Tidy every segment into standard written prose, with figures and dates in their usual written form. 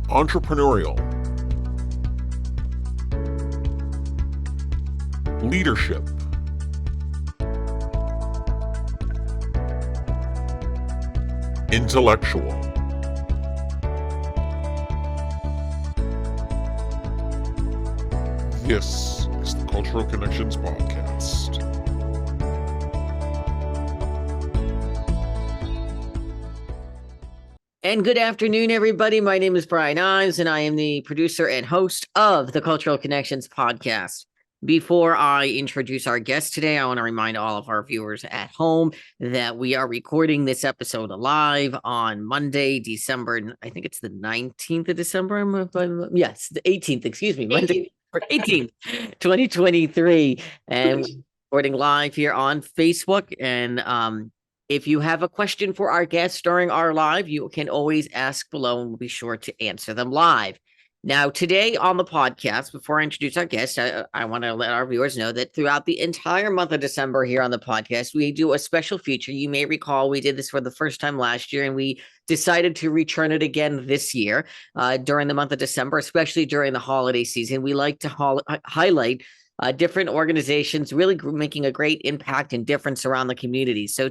entrepreneurial, leadership, intellectual. This is the Cultural Connections Podcast. And good afternoon, everybody. My name is Brian Ives, and I am the producer and host of the Cultural Connections Podcast. Before I introduce our guest today, I want to remind all of our viewers at home that we are recording this episode live on Monday, December, I think it's the 19th of December. Yes, the 18th, excuse me, Monday, 18th, 2023. And we're recording live here on Facebook. And if you have a question for our guests during our live, you can always ask below and we'll be sure to answer them live. Now, today on the podcast, before I introduce our guest, I want to let our viewers know that throughout the entire month of December here on the podcast, we do a special feature. You may recall we did this for the first time last year, and we decided to return it again this year during the month of December, especially during the holiday season. We like to highlight different organizations really making a great impact and difference around the community. So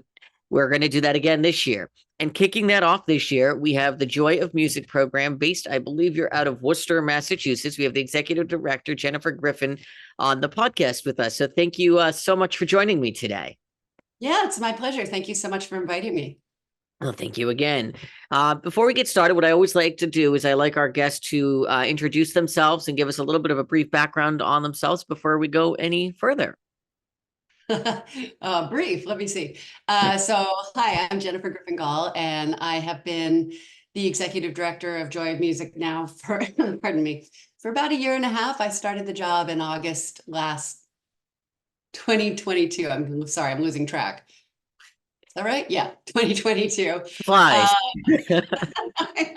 we're going to do that again this year. And kicking that off this year, we have the Joy of Music program based, I believe you're out of Worcester, Massachusetts. We have the executive director, Jennifer Griffin, on the podcast with us. So thank you so much for joining me today. Yeah, it's my pleasure. Thank you so much for inviting me. Well, thank you again. Before we get started, what I always like to do is I like our guests to introduce themselves and give us a little bit of a brief background on themselves before we go any further. Brief, let me see. So hi, I'm Jennifer Griffin Gall, and I have been the executive director of Joy of Music now for, pardon me, for about a year and a half. I started the job in August last 2022. I'm sorry, I'm losing track. Is that right? Yeah, 2022. Flies.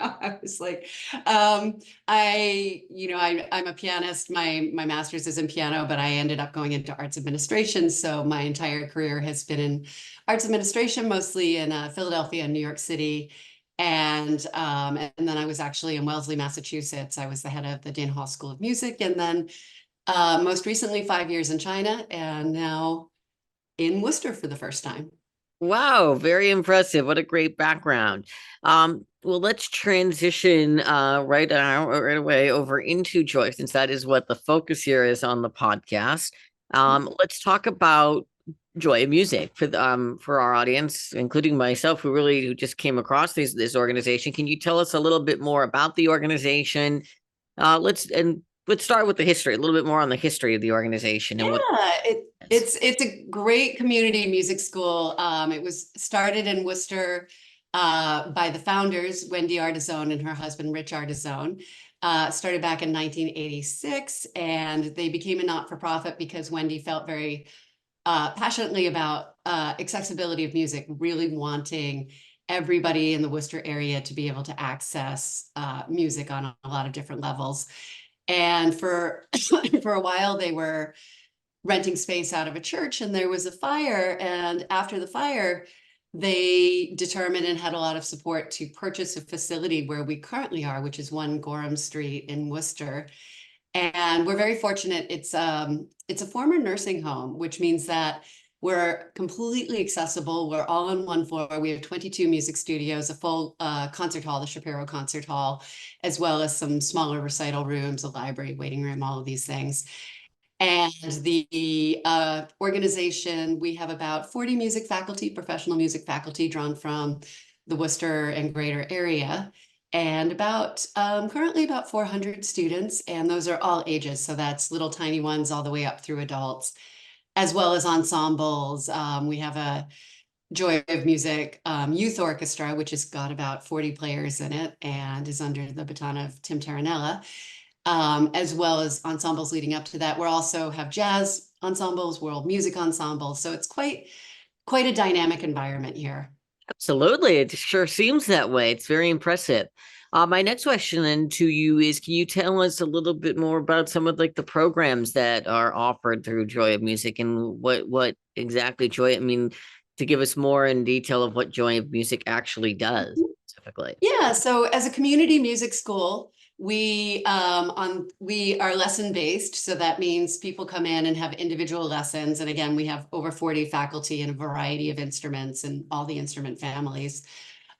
I was like, I'm a pianist. My master's is in piano, but I ended up going into arts administration. So my entire career has been in arts administration, mostly in Philadelphia and New York City. And then I was actually in Wellesley, Massachusetts. I was the head of the Dana Hall School of Music. And then most recently, 5 years in China, and now in Worcester for the first time. Wow, very impressive. What a great background. Well, let's transition right away over into Joy, since that is what the focus here is on the podcast. Let's talk about Joy of Music for our audience, including myself, who just came across this organization. Can you tell us a little bit more about the organization? Let's start with the history, a little bit more on the history of the organization. It's a great community music school. It was started in Worcester by the founders, Wendy Artizone and her husband, Rich Artizone. Started back in 1986, and they became a not-for-profit because Wendy felt very passionately about accessibility of music, really wanting everybody in the Worcester area to be able to access music on a lot of different levels. And for a while, they were renting space out of a church, and there was a fire. And after the fire, they determined and had a lot of support to purchase a facility where we currently are, which is 1 Gorham Street in Worcester. And we're very fortunate. It's a former nursing home, which means that we're completely accessible. We're all on 1 floor. We have 22 music studios, a full concert hall, the Shapiro Concert Hall, as well as some smaller recital rooms, a library, waiting room, all of these things. And the organization, we have about 40 music faculty, professional music faculty drawn from the Worcester and greater area, and currently about 400 students, and those are all ages. So that's little tiny ones all the way up through adults, as well as ensembles. We have a Joy of Music youth orchestra, which has got about 40 players in it and is under the baton of Tim Taranella. As well as ensembles leading up to that. We also have jazz ensembles, world music ensembles. So it's quite a dynamic environment here. Absolutely. It sure seems that way. It's very impressive. My next question then to you is, can you tell us a little bit more about some of the programs that are offered through Joy of Music and what exactly to give us more in detail of what Joy of Music actually does specifically? Yeah, so as a community music school, We are lesson based, so that means people come in and have individual lessons. And again, we have over 40 faculty and a variety of instruments and all the instrument families.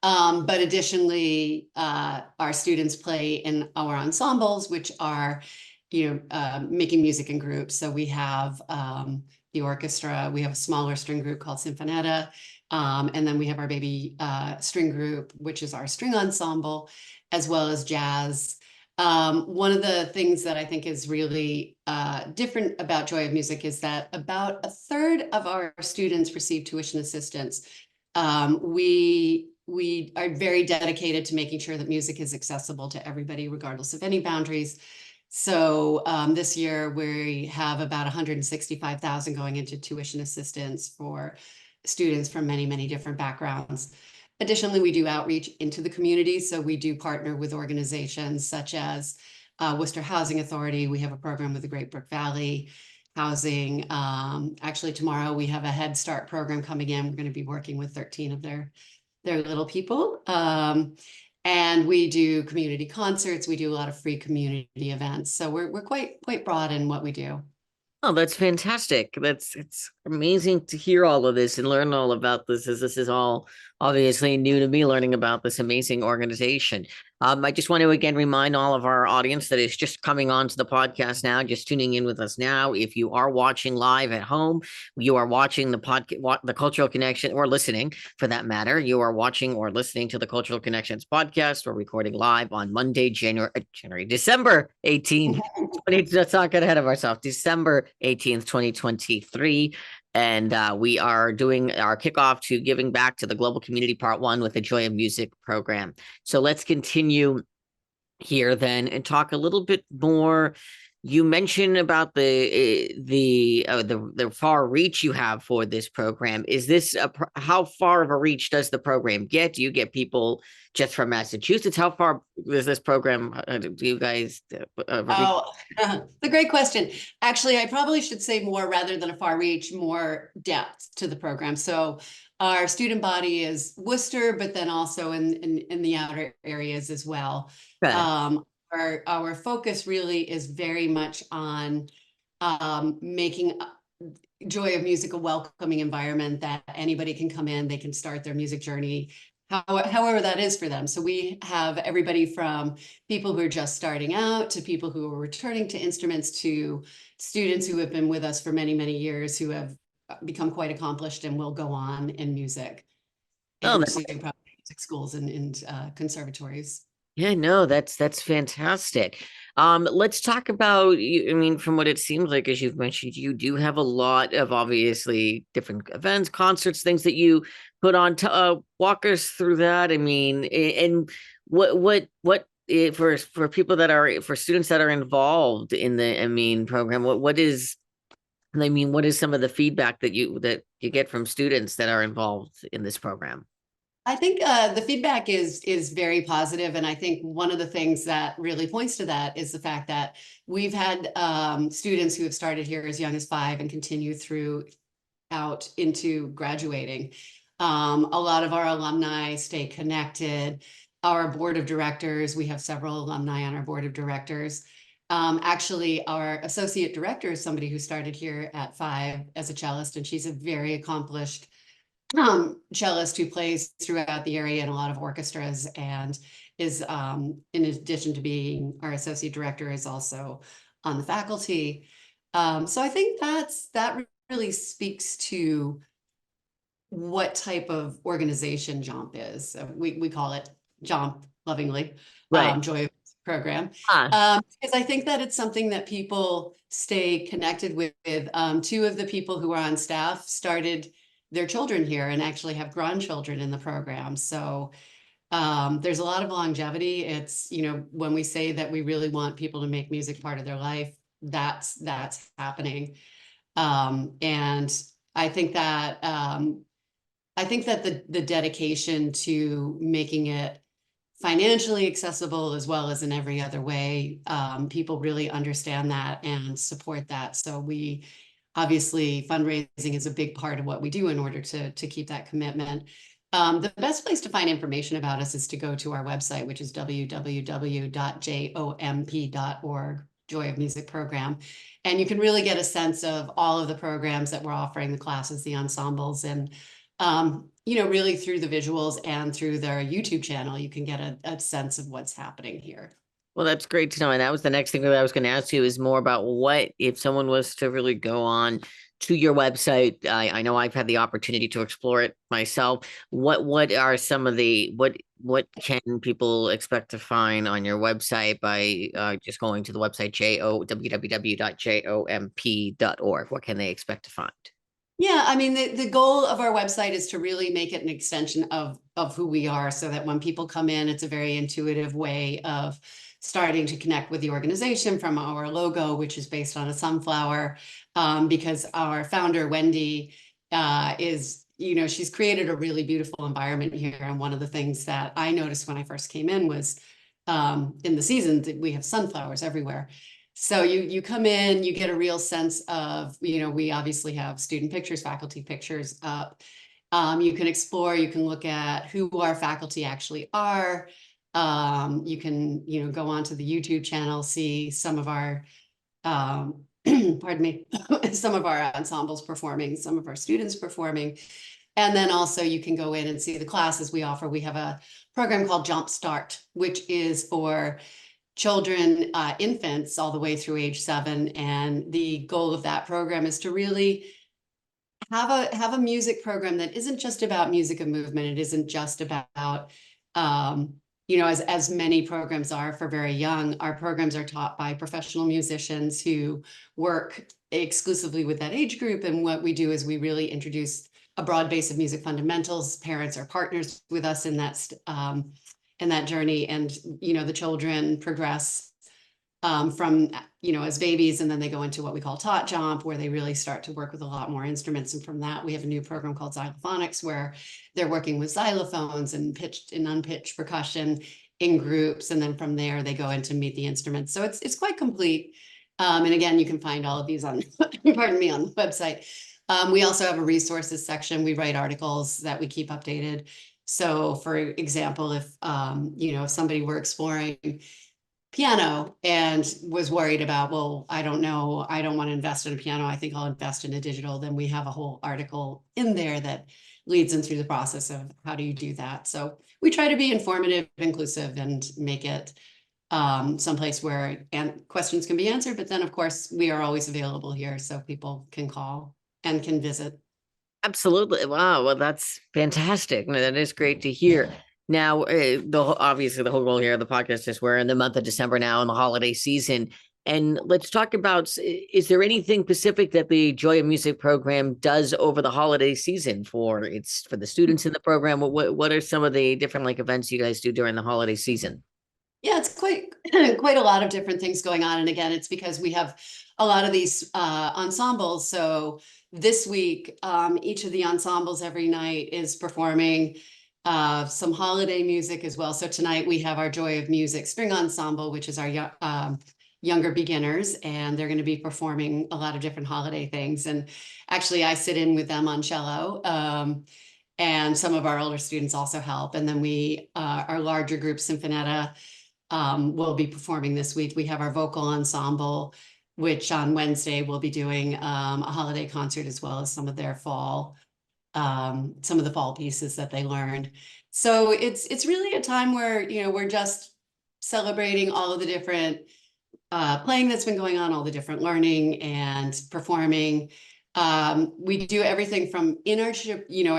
But additionally, our students play in our ensembles, which are, making music in groups. So we have the orchestra, we have a smaller string group called Sinfonetta, and then we have our baby string group, which is our string ensemble, as well as jazz. One of the things that I think is really different about Joy of Music is that about a third of our students receive tuition assistance. We are very dedicated to making sure that music is accessible to everybody, regardless of any boundaries. So this year we have about 165,000 going into tuition assistance for students from many, many different backgrounds. Additionally, we do outreach into the community. So we do partner with organizations such as Worcester Housing Authority. We have a program with the Great Brook Valley Housing. Actually, tomorrow we have a Head Start program coming in. We're going to be working with 13 of their little people. And we do community concerts. We do a lot of free community events. So we're quite broad in what we do. Oh, that's fantastic. It's amazing to hear all of this and learn all about this, as this is all obviously new to me, learning about this amazing organization. I just want to again remind all of our audience that is just coming on to the podcast now, just tuning in with us now. If you are watching live at home, you are watching the podcast, the Cultural Connection, or listening for that matter. You are watching or listening to the Cultural Connections podcast. We're recording live on Monday, December 18th. Let's not get ahead of ourselves. December 18th, 2023. And we are doing our kickoff to Giving Back to the Global Community Part 1 with the Joy of Music program. So let's continue here then and talk a little bit more. You mentioned about the far reach you have for this program. Is this how far of a reach does the program get? Do you get people just from Massachusetts? How far is this program? Do you guys? The great question. Actually, I probably should say more rather than a far reach, more depth to the program. So our student body is Worcester, but then also in the outer areas as well. Okay. Our focus really is very much on making Joy of Music a welcoming environment that anybody can come in, they can start their music journey however that is for them. So we have everybody from people who are just starting out to people who are returning to instruments to students who have been with us for many, many years, who have become quite accomplished and will go on in music and pursue music schools and conservatories. Yeah, no, that's fantastic. Let's talk about, I mean, from what it seems like, as you've mentioned, you do have a lot of obviously different events, concerts, things that you put on. To walk us through that. I mean, and what for people that are, for students that are involved in the program, what is some of the feedback that you get from students that are involved in this program? I think the feedback is very positive, and I think one of the things that really points to that is the fact that we've had students who have started here as young as 5 and continue through out into graduating. A lot of our alumni stay connected. Our board of directors, we have several alumni on our board of directors. Actually, our associate director is somebody who started here at 5 as a cellist, and she's a very accomplished cellist who plays throughout the area in a lot of orchestras, and is in addition to being our associate director, is also on the faculty. So I think that really speaks to what type of organization JOMP is. We call it JOMP lovingly, Right. Joy of Program, Ah, because I think that it's something that people stay connected with. 2 of the people who are on staff started their children here and actually have grandchildren in the program. So there's a lot of longevity. It's, when we say that we really want people to make music part of their life, that's happening. And I think that the dedication to making it financially accessible as well as in every other way, people really understand that and support that. So we obviously, fundraising is a big part of what we do in order to keep that commitment. The best place to find information about us is to go to our website, which is www.jomp.org, Joy of Music Program. And you can really get a sense of all of the programs that we're offering, the classes, the ensembles, and really through the visuals and through their YouTube channel, you can get a sense of what's happening here. Well, that's great to know. And that was the next thing that I was going to ask you is more about what, if someone was to really go on to your website. I know I've had the opportunity to explore it myself. What are some of what can people expect to find on your website by just going to the website www.jomp.org? What can they expect to find? Yeah, I mean, the goal of our website is to really make it an extension of who we are, so that when people come in, it's a very intuitive way of starting to connect with the organization, from our logo, which is based on a sunflower, because our founder, Wendy, is, she's created a really beautiful environment here. And one of the things that I noticed when I first came in was in the season that we have sunflowers everywhere. So you come in, you get a real sense of, we obviously have student pictures, faculty pictures up. You can explore, you can look at who our faculty actually are. You can, go onto the YouTube channel, see some of our, pardon me, some of our ensembles performing, some of our students performing. And then also you can go in and see the classes we offer. We have a program called Jump Start, which is for children, infants, all the way through age 7. And the goal of that program is to really have a music program that isn't just about music and movement. It isn't just about, as many programs are for very young. Our programs are taught by professional musicians who work exclusively with that age group. And what we do is we really introduce a broad base of music fundamentals. Parents are partners with us in that journey, and the children progress from as babies, and then they go into what we call Tot Jump, where they really start to work with a lot more instruments. And from that, we have a new program called Xylophonics, where they're working with xylophones and pitched and unpitched percussion in groups, and then from there they go into meet the instruments. So it's quite complete. And again, you can find all of these on pardon me, on the website. We also have a resources section. We write articles that we keep updated. So for example, if if somebody were exploring piano and was worried about, well, I don't know, I don't want to invest in a piano, I think I'll invest in a digital, then we have a whole article in there that leads them through the process of how do you do that. So we try to be informative, inclusive, and make it someplace where questions can be answered. But then, of course, we are always available here, so people can call and can visit. Absolutely. Wow. Well, that's fantastic. No, that is great to hear. Now, obviously the whole goal here of the podcast is we're in the month of December now in the holiday season. And let's talk about, is there anything specific that the Joy of Music program does over the holiday season for the students in the program? What are some of the different events you guys do during the holiday season? Yeah, it's quite a lot of different things going on. And again, it's because we have a lot of these ensembles. So this week, each of the ensembles every night is performing some holiday music as well. So tonight we have our Joy of Music String Ensemble, which is our younger beginners, and they're going to be performing a lot of different holiday things. And actually, I sit in with them on cello. And some of our older students also help. And then our larger group, Sinfonetta, will be performing this week. We have our vocal ensemble, which on Wednesday will be doing a holiday concert, as well as some of their fall, some of the fall pieces that they learned. So it's really a time where, we're just celebrating all of the different playing that's been going on, all the different learning and performing. We do everything from in our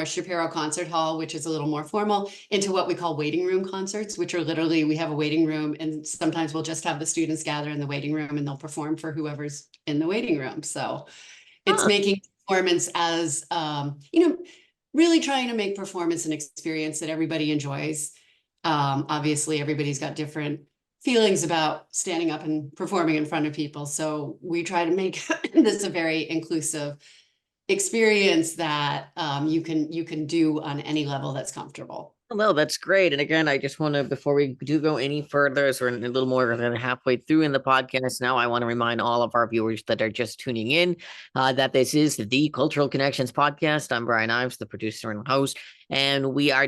Shapiro concert hall, which is a little more formal, into what we call waiting room concerts, which are literally, we have a waiting room, and sometimes we'll just have the students gather in the waiting room and they'll perform for whoever's in the waiting room. So it's making performance as, really trying to make performance an experience that everybody enjoys. Obviously, everybody's got different feelings about standing up and performing in front of people. So we try to make this a very inclusive experience that you can do on any level that's comfortable. Well, that's great. And again, I just want to, before we do go any further, so we're a little more than halfway through in the podcast now, I want to remind all of our viewers that are just tuning in that this is the Cultural Connections podcast. I'm Brian Ives, the producer and host. And we are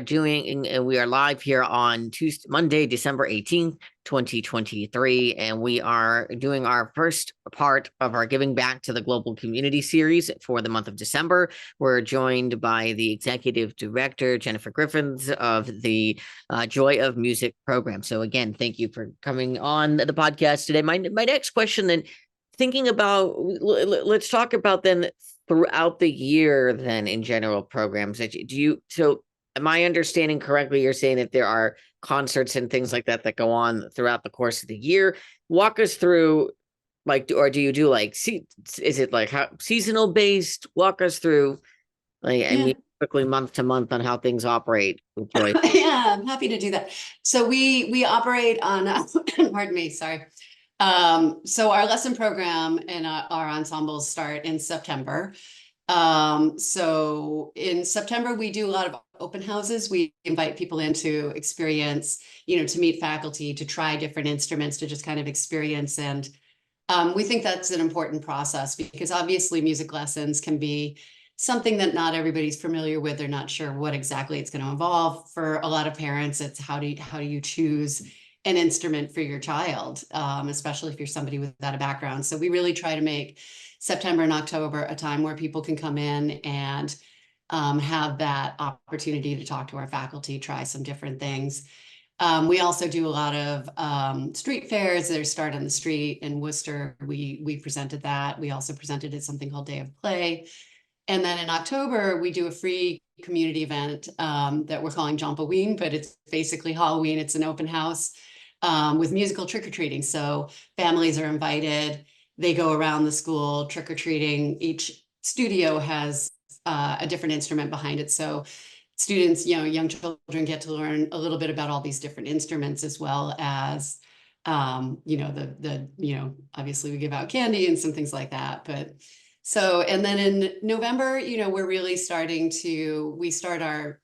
live here on Monday, December 18th, 2023. And we are doing our first part of our Giving Back to the Global Community series for the month of December. We're joined by the executive director, Jennifer Griffin, of the Joy of Music program. So again, thank you for coming on the podcast today. My next question then, thinking about, let's talk about then throughout the year then in general programs that so am I understanding correctly, you're saying that there are concerts and things like that go on throughout the course of the year? Walk us through, like, or do you do like, is it like how seasonal based? Walk us through, like, I mean, quickly month to month on how things operate with Joy. Yeah, I'm happy to do that. So we operate on, pardon me, sorry. So our lesson program and our ensembles start in September. So in September, we do a lot of open houses. We invite people in to experience, to meet faculty, to try different instruments, to just kind of experience. And we think that's an important process because obviously music lessons can be something that not everybody's familiar with. They're not sure what exactly it's going to involve. For a lot of parents, it's how do you choose an instrument for your child, especially if you're somebody without a background. So we really try to make September and October a time where people can come in and have that opportunity to talk to our faculty, try some different things. We also do a lot of street fairs that are Start on the Street in Worcester. We presented that. We also presented at something called Day of Play. And then in October, we do a free community event that we're calling Jumpaween, but it's basically Halloween. It's an open house with musical trick-or-treating. So families are invited. They go around the school trick-or-treating. Each studio has a different instrument behind it. So students, young children get to learn a little bit about all these different instruments, as well as, obviously we give out candy and some things like that. But so, and then in November, we're really we start our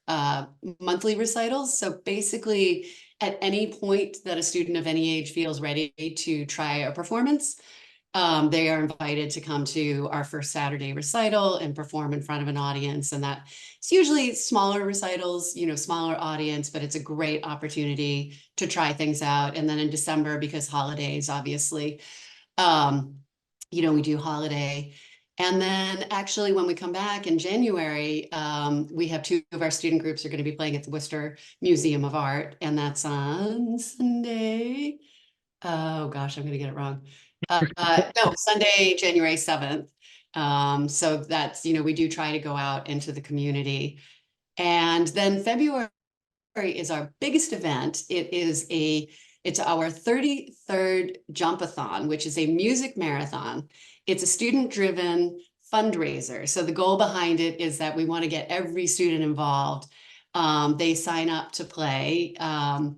monthly recitals. So basically at any point that a student of any age feels ready to try a performance, they are invited to come to our first Saturday recital and perform in front of an audience. And that it's usually smaller recitals, smaller audience, but it's a great opportunity to try things out. And then in December, because holidays, obviously, we do holiday. And then actually when we come back in January, we have two of our student groups are going to be playing at the Worcester Museum of Art. And that's on Sunday. Oh gosh, I'm going to get it wrong. No, Sunday, January 7th. So that's, we do try to go out into the community. And then February is our biggest event. It's our 33rd Jumpathon, which is a music marathon. It's a student-driven fundraiser. So the goal behind it is that we want to get every student involved. They sign up to play. And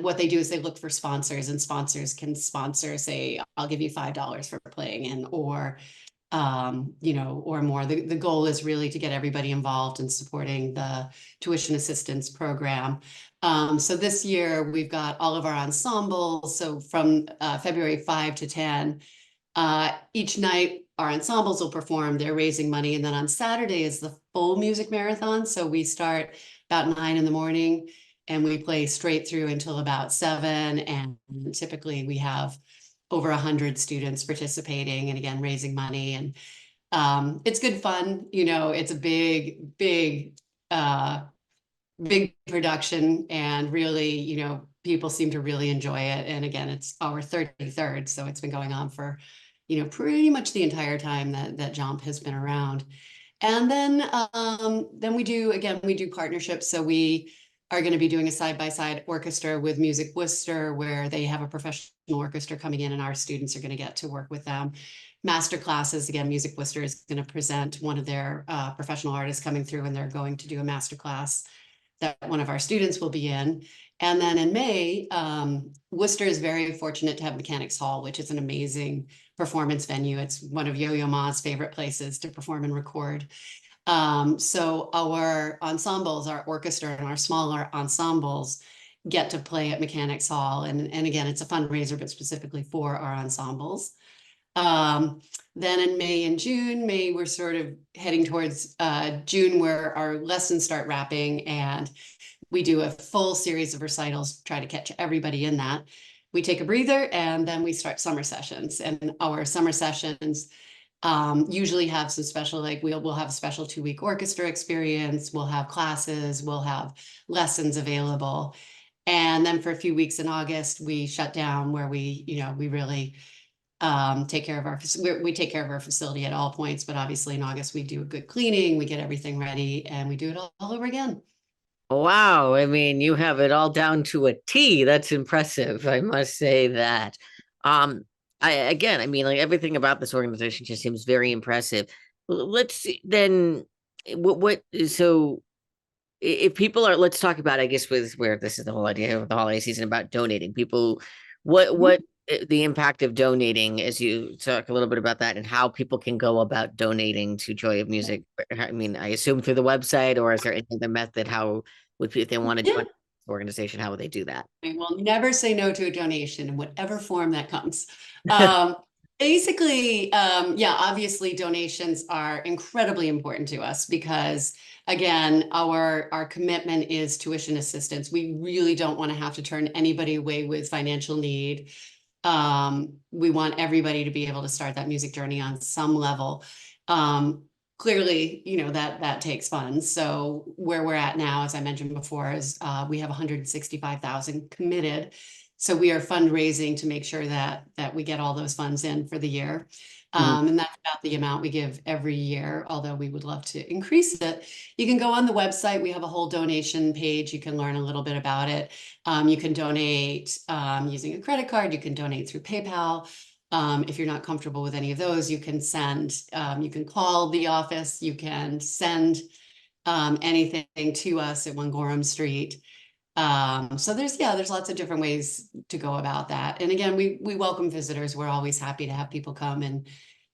what they do is they look for sponsors, and sponsors can sponsor, say, I'll give you $5 for playing in, or more. The goal is really to get everybody involved in supporting the tuition assistance program. So this year we've got all of our ensembles. So from February 5 to 10, each night our ensembles will perform. They're raising money. And then on Saturday is the full music marathon. So we start about 9 in the morning and we play straight through until about 7. And typically we have over 100 students participating and again, raising money. And it's good fun. It's a big production, and really, people seem to really enjoy it. And again, it's our 33rd. So it's been going on for, pretty much the entire time that Jump has been around. And then we do partnerships. So we are going to be doing a side-by-side orchestra with Music Worcester, where they have a professional orchestra coming in and our students are going to get to work with them. Master classes, again, Music Worcester is going to present one of their professional artists coming through, and they're going to do a master class that one of our students will be in. And then in May, Worcester is very fortunate to have Mechanics Hall, which is an amazing performance venue. It's one of Yo-Yo Ma's favorite places to perform and record. So our ensembles, our orchestra and our smaller ensembles get to play at Mechanics Hall. And again, it's a fundraiser, but specifically for our ensembles. Then in May and June, we're sort of heading towards June, where our lessons start wrapping, and we do a full series of recitals, try to catch everybody in that. We take a breather, and then we start summer sessions. And our summer sessions usually have some special, like we'll have a special 2-week orchestra experience. We'll have classes, we'll have lessons available. And then for a few weeks in August, we shut down, where we really take care of we take care of our facility at all points. But obviously in August, we do a good cleaning, we get everything ready, and we do it all over again. Wow. I mean, you have it all down to a T. That's impressive. I must say that. Um, I mean, like everything about this organization just seems very impressive. Let's see, then so if people are, let's talk about, I guess, with where this is the whole idea of the holiday season about donating. People, what the impact of donating, as you talk a little bit about that and how people can go about donating to Joy of Music. I mean, I assume through the website, or is there any other method? How would, if they want to join Yeah. the organization, how would they do that? I will never say no to a donation in whatever form that comes. Um, Basically, yeah, obviously donations are incredibly important to us because, again, our commitment is tuition assistance. We really don't want to have to turn anybody away with financial need. We want everybody to be able to start that music journey on some level. Clearly, that takes funds. So where we're at now, as I mentioned before, is we have 165,000 committed. So we are fundraising to make sure that we get all those funds in for the year. And that's about the amount we give every year, although we would love to increase it. You can go on the website. We have a whole donation page. You can learn a little bit about it. You can donate using a credit card. You can donate through PayPal. If you're not comfortable with any of those, you can you can call the office. You can send anything to us at 1 Gorham Street. So there's lots of different ways to go about that. And again, we welcome visitors. We're always happy to have people come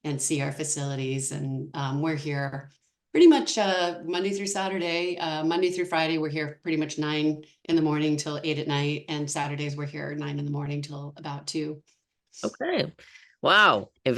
and see our facilities. And we're here pretty much Monday through Saturday. Monday through Friday, we're here pretty much 9 in the morning till 8 at night. And Saturdays, we're here 9 in the morning till about 2. Okay. Wow. And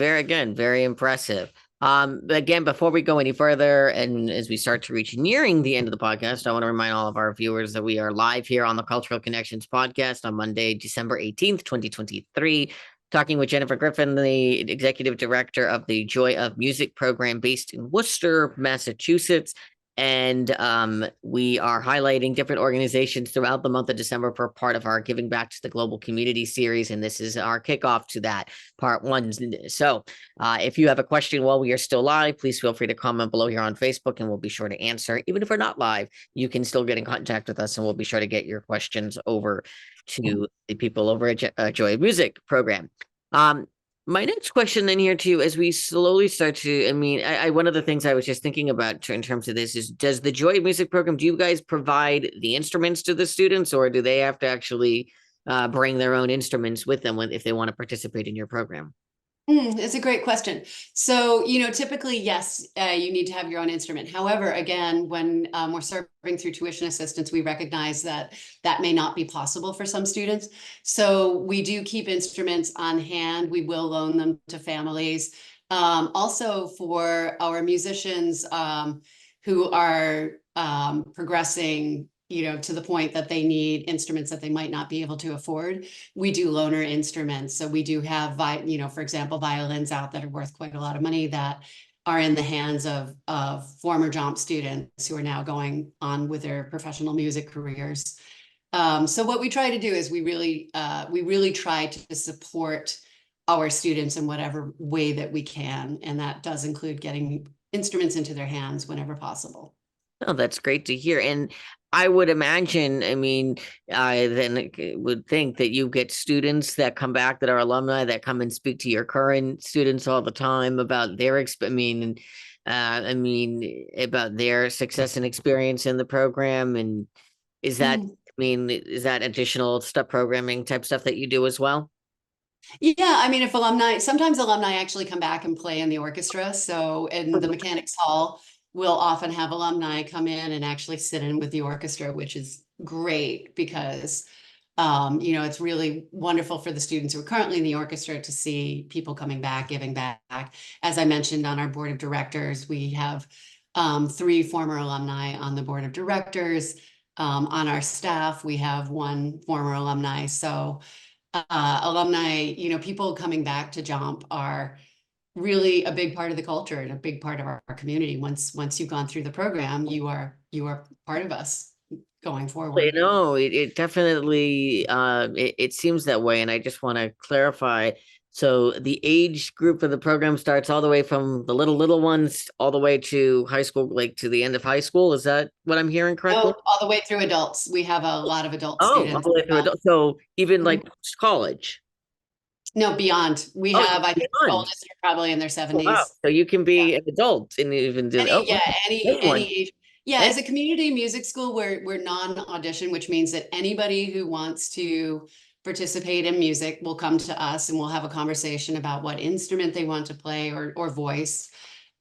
very impressive. Again, before we go any further, and as we start to reach nearing the end of the podcast, I want to remind all of our viewers that we are live here on the Cultural Connections podcast on Monday, December 18th, 2023, talking with Jennifer Griffin, the executive director of the Joy of Music program based in Worcester, Massachusetts. And we are highlighting different organizations throughout the month of December for part of our Giving Back to the Global Community series. And this is our kickoff to that, part 1. So if you have a question while we are still live, please feel free to comment below here on Facebook, and we'll be sure to answer. Even if we're not live, you can still get in contact with us, and we'll be sure to get your questions over to the people over at Joy of Music program. My next question then here too, as we slowly start to, I mean, one of the things I was just thinking about in terms of this is, does the Joy of Music program, do you guys provide the instruments to the students, or do they have to actually bring their own instruments with them if they want to participate in your program? It's a great question. So, typically, yes, you need to have your own instrument. However, again, when we're serving through tuition assistance, we recognize that may not be possible for some students. So we do keep instruments on hand. We will loan them to families. Also for our musicians who are progressing, to the point that they need instruments that they might not be able to afford, we do loaner instruments. So we do have, for example, violins out that are worth quite a lot of money that are in the hands of former JOMP students who are now going on with their professional music careers. So what we try to do is we really try to support our students in whatever way that we can. And that does include getting instruments into their hands whenever possible. Oh, that's great to hear. And I would imagine, I mean, I then would think that you get students that come back that are alumni that come and speak to your current students all the time about their, I mean, about their success and experience in the program. And is that, is that additional stuff, programming type stuff that you do as well? Yeah, I mean, if sometimes alumni actually come back and play in the orchestra. So in the mechanics hall, we'll often have alumni come in and actually sit in with the orchestra, which is great because It's really wonderful for the students who are currently in the orchestra to see people coming back, giving back. As I mentioned, on our board of directors, we have 3 former alumni on the board of directors. On our staff, we have 1 former alumni. So alumni, people coming back to Jomp are really a big part of the culture and a big part of our community. Once you've gone through the program, you are part of us going forward. It definitely it seems that way, and I just want to clarify. So the age group of the program starts all the way from the little ones all the way to high school, like to the end of high school. Is that what I'm hearing correctly? No, all the way through adults. We have a lot of adult All students. the way through adult. So even like college. No, beyond. We have, I think, the oldest are probably in their 70s. Wow. So you can be an adult and even do any age. Yeah, Hey. as a community music school, we're non-audition, which means that anybody who wants to participate in music will come to us and we'll have a conversation about what instrument they want to play or voice.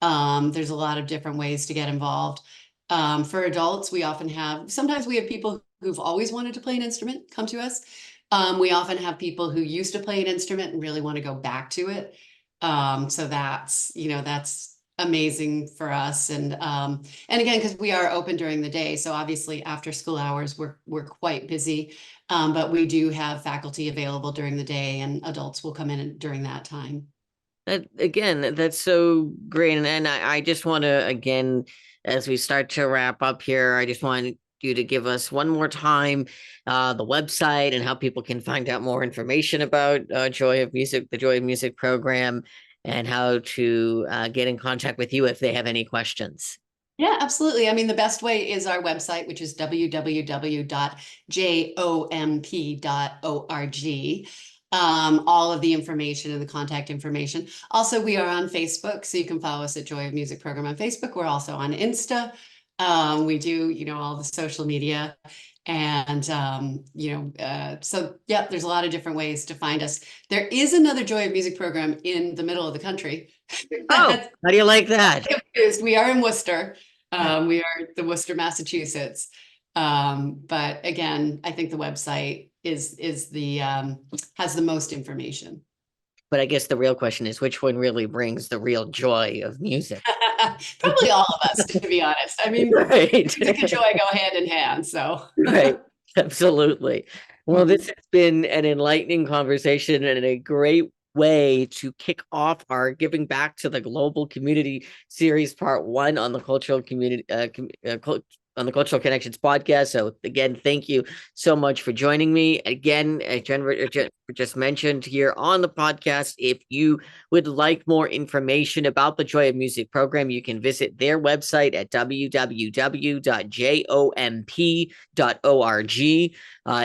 There's a lot of different ways to get involved. For adults, sometimes we have people who've always wanted to play an instrument come to us. We often have people who used to play an instrument and really want to go back to it. So that's amazing for us. And again, because we are open during the day. So obviously after school hours, we're quite busy. But we do have faculty available during the day and adults will come in during that time. That's so great. And I just want to, again, as we start to wrap up here, I just want you to give us one more time the website and how people can find out more information about the Joy of Music program, and how to get in contact with you if they have any questions. Yeah, absolutely. I mean, the best way is our website, which is www.jomp.org. All of the information and the contact information. Also, we are on Facebook, so you can follow us at Joy of Music Program on Facebook. We're also on Insta. We do, all the social media. And, so yeah, there's a lot of different ways to find us. There is another Joy of Music program in the middle of the country. Oh, how do you like that? We are in Worcester. We are the Worcester, Massachusetts. But again, I think the website has the most information. But I guess the real question is, which one really brings the real joy of music? Probably all of us, to be honest. I mean, right. Music and joy go hand in hand. So right, absolutely. Well, this has been an enlightening conversation and a great way to kick off our Giving Back to the Global Community series, part 1 on the Cultural Community on the Cultural Connections podcast. So again, thank you so much for joining me. Again, as Jen just mentioned here on the podcast, if you would like more information about the Joy of Music program, you can visit their website at www.jomp.org.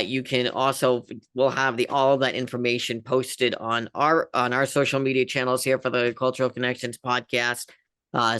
You can also, we'll have all of that information posted on our social media channels here for the Cultural Connections podcast.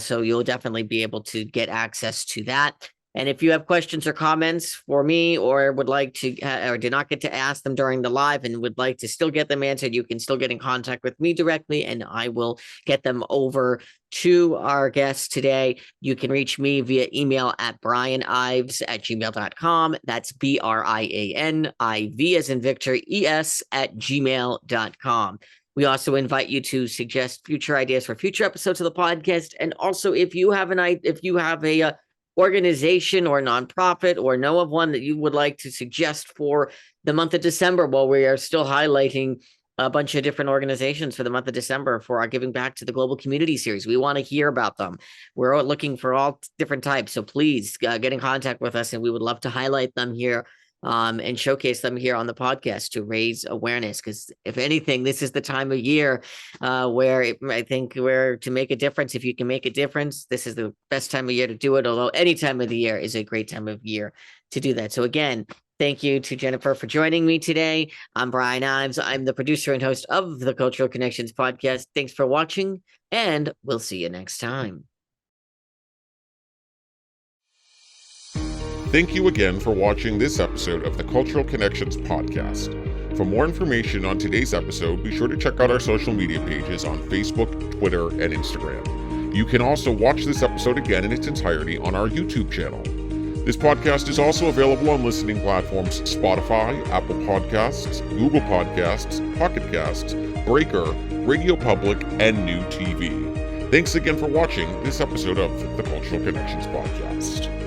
So you'll definitely be able to get access to that. And if you have questions or comments for me, or would like to, or did not get to ask them during the live and would like to still get them answered, you can still get in contact with me directly and I will get them over to our guests today. You can reach me via email at brianives@gmail.com. That's BRIANIV as in Victor, ES@gmail.com. We also invite you to suggest future ideas for future episodes of the podcast. And also, if you have a organization or nonprofit or know of one that you would like to suggest for the month of December, while we are still highlighting a bunch of different organizations for the month of December for our Giving Back to the Global Community series, we want to hear about them. We're looking for all different types. So please get in contact with us and we would love to highlight them here and showcase them here on the podcast to raise awareness. Because if anything, this is the time of year where to make a difference. If you can make a difference, this is the best time of year to do it. Although any time of the year is a great time of year to do that. So again, thank you to Jennifer for joining me today. I'm Brian Ives. I'm the producer and host of the Cultural Connections podcast. Thanks for watching, and we'll see you next time. Thank you again for watching this episode of the Cultural Connections podcast. For more information on today's episode, be sure to check out our social media pages on Facebook, Twitter, and Instagram. You can also watch this episode again in its entirety on our YouTube channel. This podcast is also available on listening platforms Spotify, Apple Podcasts, Google Podcasts, Pocket Casts, Breaker, Radio Public, and New TV. Thanks again for watching this episode of the Cultural Connections Podcast.